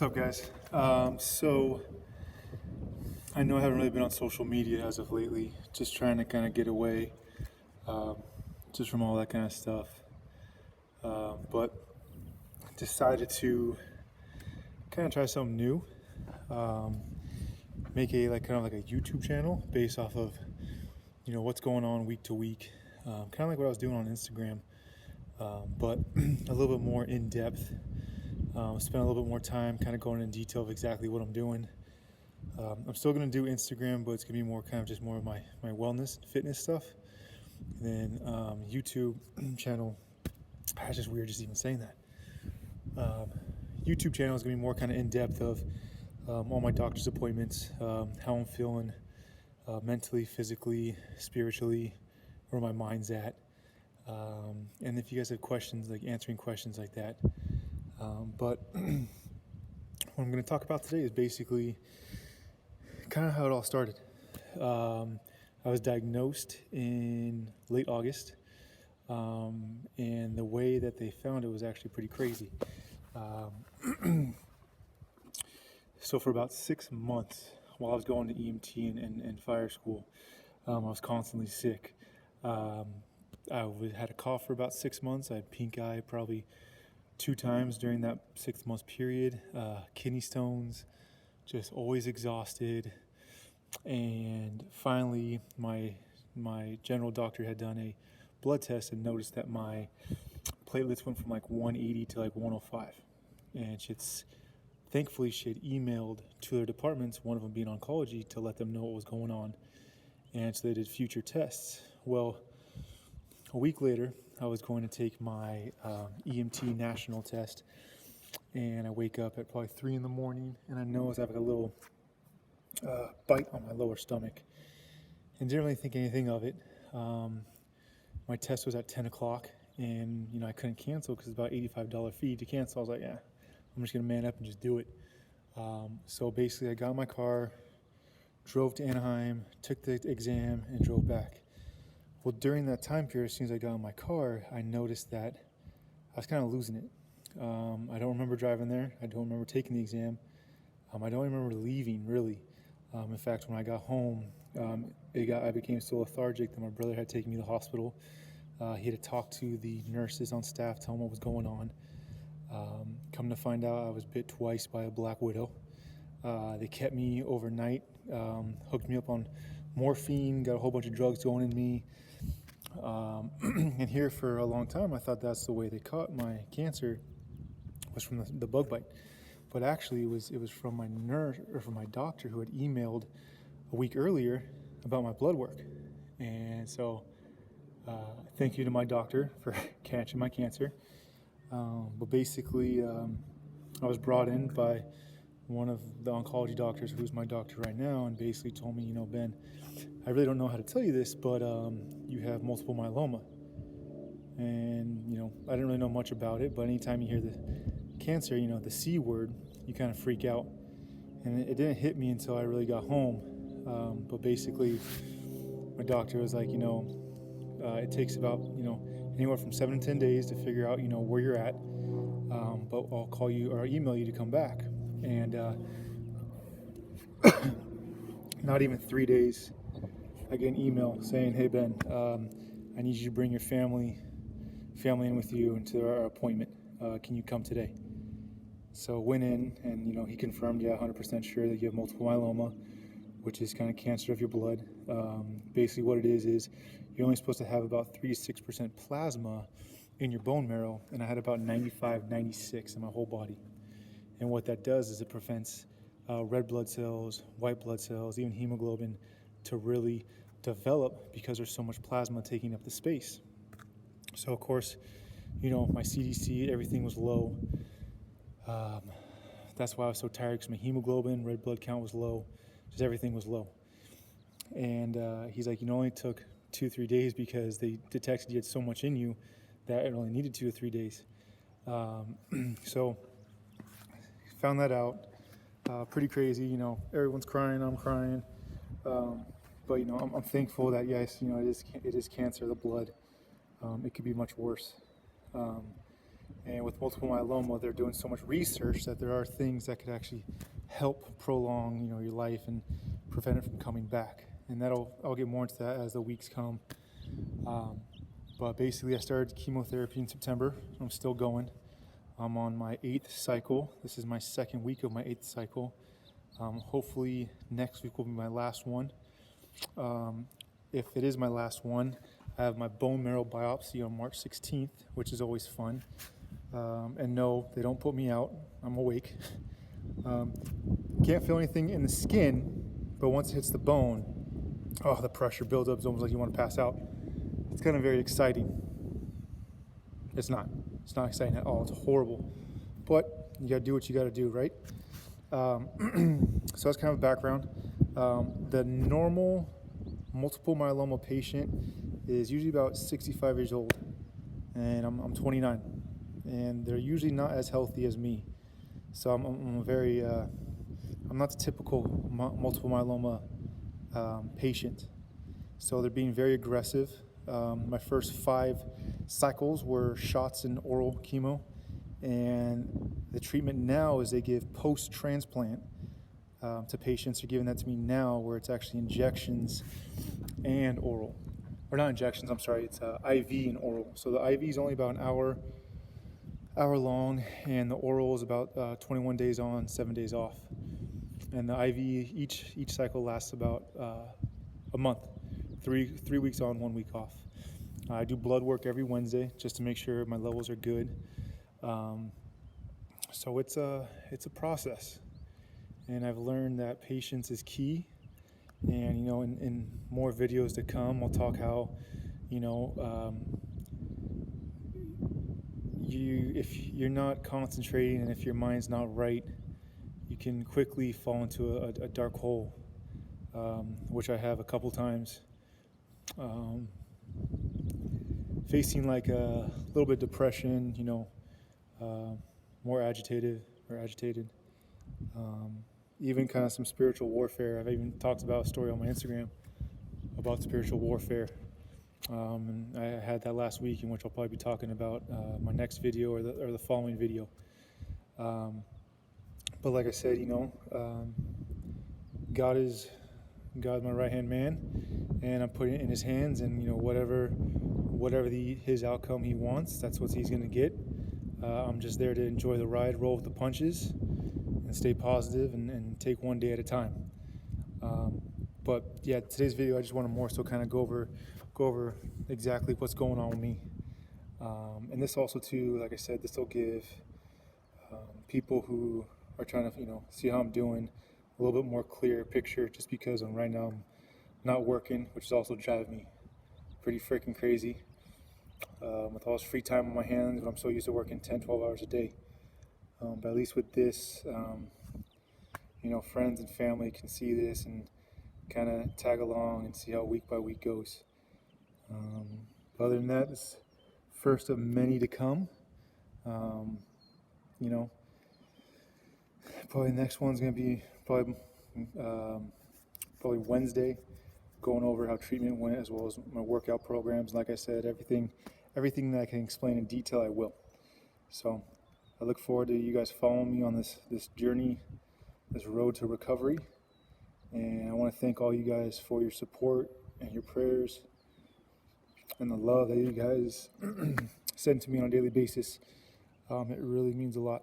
What's up, guys? So I know I haven't really been on social media as of lately, just trying to kind of get away, um, just from all that kind of stuff. But decided to kind of try something new, um, make a kind of like a YouTube channel based off of what's going on week to week, kind of like what I was doing on Instagram, but a little bit more in depth. Spend a little bit more time kind of going in detail of exactly what I'm doing. I'm still going to do Instagram, but it's going to be more kind of just more of my wellness, fitness stuff. And then YouTube channel, it's just weird just even saying that. YouTube channel is going to be more kind of in depth of all my doctor's appointments, how I'm feeling mentally, physically, spiritually, where my mind's at. And if you guys have questions, like answering questions like that. But what I'm going to talk about today is basically kind of how it all started. I was diagnosed in late August, and the way that they found it was actually pretty crazy. So for about 6 months, while I was going to EMT and fire school, I was constantly sick. Had a cough for about 6 months. I had pink eye probably 2 times during that 6 month period. Kidney stones, just always exhausted. And finally, my general doctor had done a blood test and noticed that my platelets went from like 180 to like 105. And thankfully she had emailed 2 other departments, one of them being oncology, to let them know what was going on. And so they did future tests. Well, a week later, I was going to take my EMT national test, and I wake up at probably 3 in the morning, and I notice I have like a little bite on my lower stomach, and didn't really think anything of it. My test was at 10 o'clock, and I couldn't cancel because it's about $85 fee to cancel. I was like, yeah, I'm just gonna man up and just do it. So basically, I got in my car, drove to Anaheim, took the exam, and drove back. Well, during that time period, as soon as I got in my car, I noticed that I was kind of losing it. I don't remember driving there. I don't remember taking the exam. I don't remember leaving, really. In fact, when I got home, I became so lethargic that my brother had taken me to the hospital. He had to talk to the nurses on staff, tell them what was going on. Come to find out, I was bit twice by a black widow. They kept me overnight, hooked me up on morphine, got a whole bunch of drugs going in me. And here for a long time, I thought that's the way they caught my cancer, was from the bug bite. But actually, it was from my nurse, or from my doctor, who had emailed a week earlier about my blood work. And so, thank you to my doctor for catching my cancer. But basically, I was brought in by one of the oncology doctors, who's my doctor right now, and basically told me, Ben, I really don't know how to tell you this, but you have multiple myeloma. And I didn't really know much about it, but anytime you hear the cancer, the C word, you kind of freak out. And it didn't hit me until I really got home. But basically, my doctor was like, it takes about anywhere from 7 to 10 days to figure out where you're at. But I'll call you or email you to come back. And not even 3 days, I get an email saying, "Hey Ben, I need you to bring your family in with you into our appointment. Can you come today?" So went in, and he confirmed, yeah, 100% sure that you have multiple myeloma, which is kind of cancer of your blood. Basically, what it is you're only supposed to have about 3 to 6% plasma in your bone marrow, and I had about 95, 96 in my whole body. And what that does is it prevents red blood cells, white blood cells, even hemoglobin to really develop, because there's so much plasma taking up the space. So of course, my CDC, everything was low. That's why I was so tired, because my hemoglobin, red blood count was low, just everything was low. And he's like, only took 2-3 days because they detected you had so much in you that it only needed 2 or 3 days. So found that out. Pretty crazy, everyone's crying, I'm crying. But I'm thankful that yes, it is cancer of the blood. It could be much worse. And with multiple myeloma, they're doing so much research that there are things that could actually help prolong, your life and prevent it from coming back. And I'll get more into that as the weeks come. But basically, I started chemotherapy in September. I'm still going. I'm on my 8th cycle. This is my 2nd week of my 8th cycle. Hopefully next week will be my last one. If it is my last one, I have my bone marrow biopsy on March 16th, which is always fun. And no, they don't put me out. I'm awake. Can't feel anything in the skin, but once it hits the bone, the pressure builds up. It's almost like you want to pass out. It's kind of very exciting. It's not. It's not exciting at all. It's horrible. But you got to do what you got to do, right? So that's kind of a background. The normal multiple myeloma patient is usually about 65 years old, and I'm 29, and they're usually not as healthy as me. So I'm not the typical multiple myeloma patient. So they're being very aggressive. My first 5 cycles were shots in oral chemo, and the treatment now is they give post-transplant to patients. They're giving that to me now, where it's actually injections and oral. Or not injections, I'm sorry, it's IV and oral. So the IV is only about an hour long, and the oral is about 21 days on, 7 days off. And the IV, each cycle lasts about a month, 3 weeks on, 1 week off. I do blood work every Wednesday just to make sure my levels are good. So it's a process, and I've learned that patience is key. And in more videos to come, I'll talk how if you're not concentrating and if your mind's not right, you can quickly fall into a dark hole, which I have a couple times. Facing like a little bit of depression, more agitated, even kind of some spiritual warfare. I've even talked about a story on my Instagram about spiritual warfare, and I had that last week, in which I'll probably be talking about my next video or the following video. But like I said, God's my right-hand man, and I'm putting it in His hands, and whatever His outcome He wants, that's what He's going to get. I'm just there to enjoy the ride, roll with the punches, and stay positive and take one day at a time. But yeah, today's video, I just want to more so kind of go over exactly what's going on with me. And this also too, like I said, this will give people who are trying to see how I'm doing a little bit more clear picture, just because right now I'm not working, which is also driving me pretty freaking crazy. With all this free time on my hands, but I'm so used to working 10-12 hours a day. But at least with this, friends and family can see this and kind of tag along and see how week by week goes. Other than that, it's first of many to come. Probably the next one's going to be probably Wednesday, going over how treatment went, as well as my workout programs. Like I said, everything that I can explain in detail, I will. So I look forward to you guys following me on this journey, this road to recovery. And I want to thank all you guys for your support and your prayers and the love that you guys send to me on a daily basis. It really means a lot.